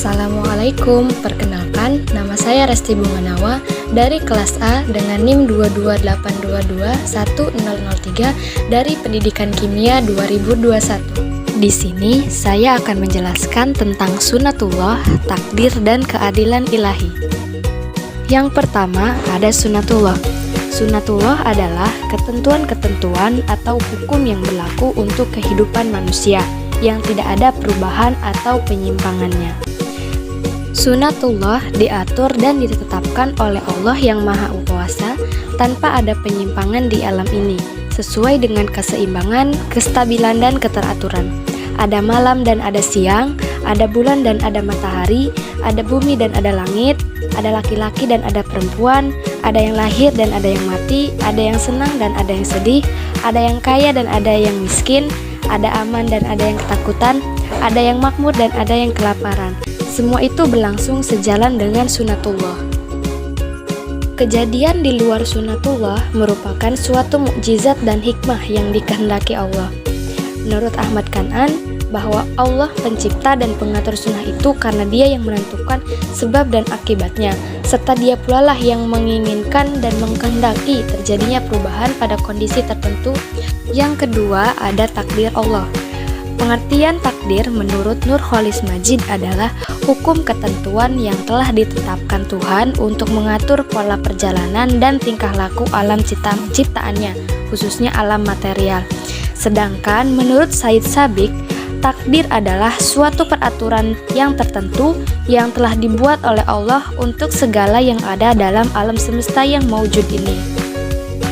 Assalamualaikum, perkenalkan nama saya Resti Bunganawa dari kelas A dengan NIM 228221003 dari Pendidikan Kimia 2021. Di sini saya akan menjelaskan tentang sunatullah, takdir, dan keadilan ilahi. Yang pertama ada sunatullah. Sunatullah adalah ketentuan-ketentuan atau hukum yang berlaku untuk kehidupan manusia yang tidak ada perubahan atau penyimpangannya. Sunatullah diatur dan ditetapkan oleh Allah yang Maha Kuasa tanpa ada penyimpangan di alam ini, sesuai dengan keseimbangan, kestabilan, dan keteraturan. Ada malam dan ada siang, ada bulan dan ada matahari, ada bumi dan ada langit, ada laki-laki dan ada perempuan, ada yang lahir dan ada yang mati, ada yang senang dan ada yang sedih, ada yang kaya dan ada yang miskin, ada aman dan ada yang ketakutan, ada yang makmur dan ada yang kelaparan. Semua itu berlangsung sejalan dengan sunatullah. Kejadian di luar sunatullah merupakan suatu mukjizat dan hikmah yang dikehendaki Allah. Menurut Ahmad Kanan, bahwa Allah pencipta dan pengatur sunnah itu karena Dia yang menentukan sebab dan akibatnya, serta Dia pula lah yang menginginkan dan mengkehendaki terjadinya perubahan pada kondisi tertentu. Yang kedua ada takdir Allah. Pengertian takdir menurut Nurholis Majid adalah hukum ketentuan yang telah ditetapkan Tuhan untuk mengatur pola perjalanan dan tingkah laku alam ciptaannya, khususnya alam material. Sedangkan menurut Said Sabiq, takdir adalah suatu peraturan yang tertentu yang telah dibuat oleh Allah untuk segala yang ada dalam alam semesta yang maujud ini.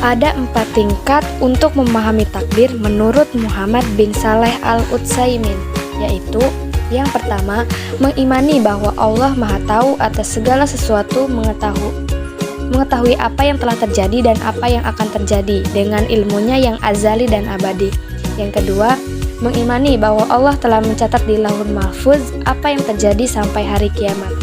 Ada 4 tingkat untuk memahami takdir menurut Muhammad bin Saleh Al-Utsaimin, yaitu yang pertama, mengimani bahwa Allah Maha Tahu atas segala sesuatu, mengetahui apa yang telah terjadi dan apa yang akan terjadi dengan ilmunya yang azali dan abadi. Yang kedua, mengimani bahwa Allah telah mencatat di Lauhul Mahfuz apa yang terjadi sampai hari kiamat.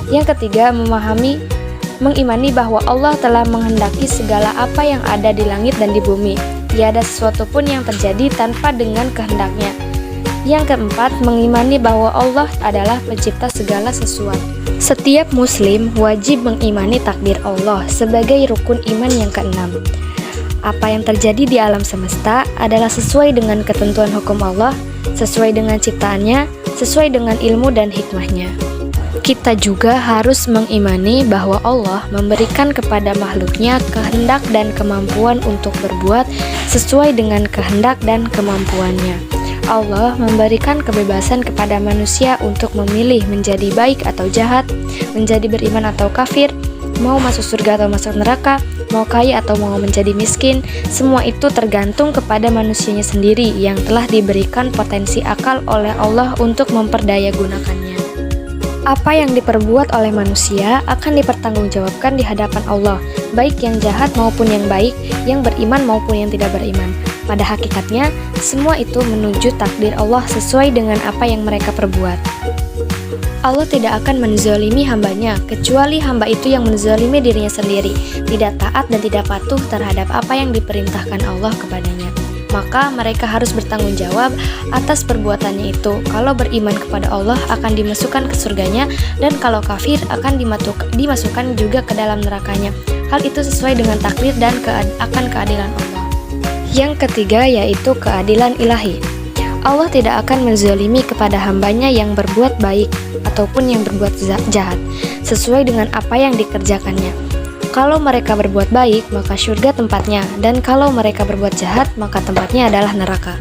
Yang ketiga, mengimani bahwa Allah telah menghendaki segala apa yang ada di langit dan di bumi. Tiada sesuatu pun yang terjadi tanpa dengan kehendaknya. Yang keempat, mengimani bahwa Allah adalah pencipta segala sesuatu. Setiap muslim wajib mengimani takdir Allah sebagai rukun iman yang keenam. Apa yang terjadi di alam semesta adalah sesuai dengan ketentuan hukum Allah, sesuai dengan ciptaannya, sesuai dengan ilmu dan hikmahnya. Kita juga harus mengimani bahwa Allah memberikan kepada makhluknya kehendak dan kemampuan untuk berbuat sesuai dengan kehendak dan kemampuannya. Allah memberikan kebebasan kepada manusia untuk memilih menjadi baik atau jahat, menjadi beriman atau kafir, mau masuk surga atau masuk neraka, mau kaya atau mau menjadi miskin. Semua itu tergantung kepada manusianya sendiri yang telah diberikan potensi akal oleh Allah untuk memperdayagunakannya. Apa yang diperbuat oleh manusia akan dipertanggungjawabkan di hadapan Allah, baik yang jahat maupun yang baik, yang beriman maupun yang tidak beriman. Pada hakikatnya, semua itu menuju takdir Allah sesuai dengan apa yang mereka perbuat. Allah tidak akan menzalimi hambanya, kecuali hamba itu yang menzalimi dirinya sendiri, tidak taat dan tidak patuh terhadap apa yang diperintahkan Allah kepadanya. Maka mereka harus bertanggung jawab atas perbuatannya itu. Kalau beriman kepada Allah akan dimasukkan ke surganya, dan kalau kafir akan dimasukkan juga ke dalam nerakanya. Hal itu sesuai dengan takdir dan akan keadilan Allah. Yang ketiga yaitu keadilan ilahi. Allah tidak akan menzalimi kepada hambanya yang berbuat baik ataupun yang berbuat jahat, sesuai dengan apa yang dikerjakannya. Kalau mereka berbuat baik, maka surga tempatnya, dan kalau mereka berbuat jahat, maka tempatnya adalah neraka.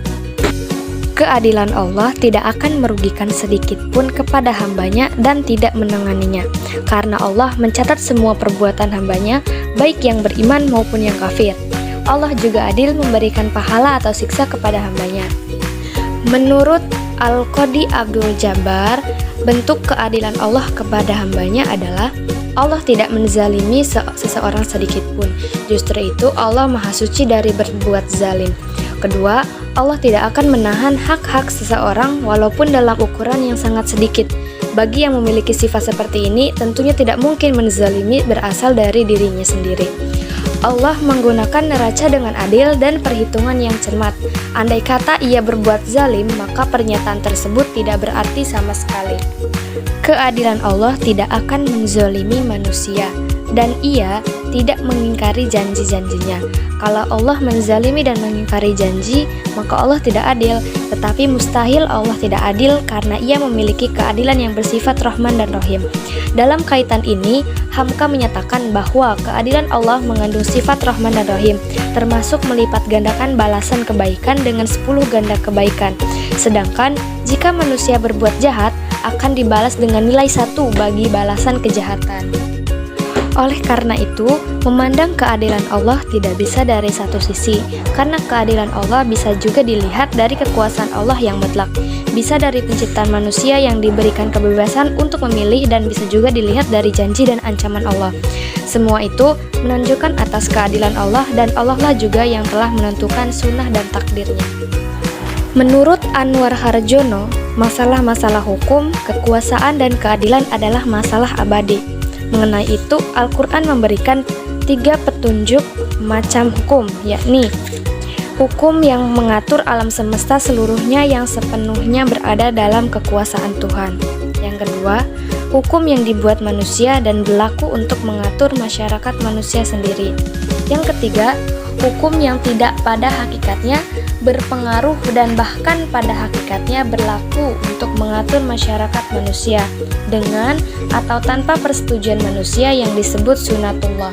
Keadilan Allah tidak akan merugikan sedikit pun kepada hambanya dan tidak menanganinya, karena Allah mencatat semua perbuatan hambanya, baik yang beriman maupun yang kafir. Allah juga adil memberikan pahala atau siksa kepada hambanya. Menurut Al-Qadi Abdul Jabbar, bentuk keadilan Allah kepada hambanya adalah Allah tidak menzalimi seseorang sedikit pun. Justru itu Allah Maha Suci dari berbuat zalim. Kedua, Allah tidak akan menahan hak-hak seseorang walaupun dalam ukuran yang sangat sedikit. Bagi yang memiliki sifat seperti ini, tentunya tidak mungkin menzalimi berasal dari dirinya sendiri. Allah menggunakan neraca dengan adil dan perhitungan yang cermat. Andai kata ia berbuat zalim, maka pernyataan tersebut tidak berarti sama sekali. Keadilan Allah tidak akan menzolimi manusia, dan ia tidak mengingkari janji-janjinya. Kalau Allah menzalimi dan mengingkari janji, maka Allah tidak adil. Tetapi mustahil Allah tidak adil karena ia memiliki keadilan yang bersifat Rahman dan Rahim. Dalam kaitan ini, Hamka menyatakan bahwa keadilan Allah mengandung sifat Rahman dan Rahim, termasuk melipat gandakan balasan kebaikan dengan 10 ganda kebaikan. Sedangkan jika manusia berbuat jahat, akan dibalas dengan nilai 1 bagi balasan kejahatan. Oleh karena itu, memandang keadilan Allah tidak bisa dari satu sisi, karena keadilan Allah bisa juga dilihat dari kekuasaan Allah yang mutlak, bisa dari penciptaan manusia yang diberikan kebebasan untuk memilih, dan bisa juga dilihat dari janji dan ancaman Allah. Semua itu menunjukkan atas keadilan Allah, dan Allah lah juga yang telah menentukan sunnah dan takdirnya. Menurut Anwar Harjono, masalah-masalah hukum, kekuasaan, dan keadilan adalah masalah abadi. Mengenai itu, Al-Quran memberikan 3 petunjuk macam hukum, yakni hukum yang mengatur alam semesta seluruhnya yang sepenuhnya berada dalam kekuasaan Tuhan. Yang kedua, hukum yang dibuat manusia dan berlaku untuk mengatur masyarakat manusia sendiri. Yang ketiga, hukum yang tidak pada hakikatnya berpengaruh dan bahkan pada hakikatnya berlaku untuk mengatur masyarakat manusia dengan atau tanpa persetujuan manusia yang disebut sunatullah.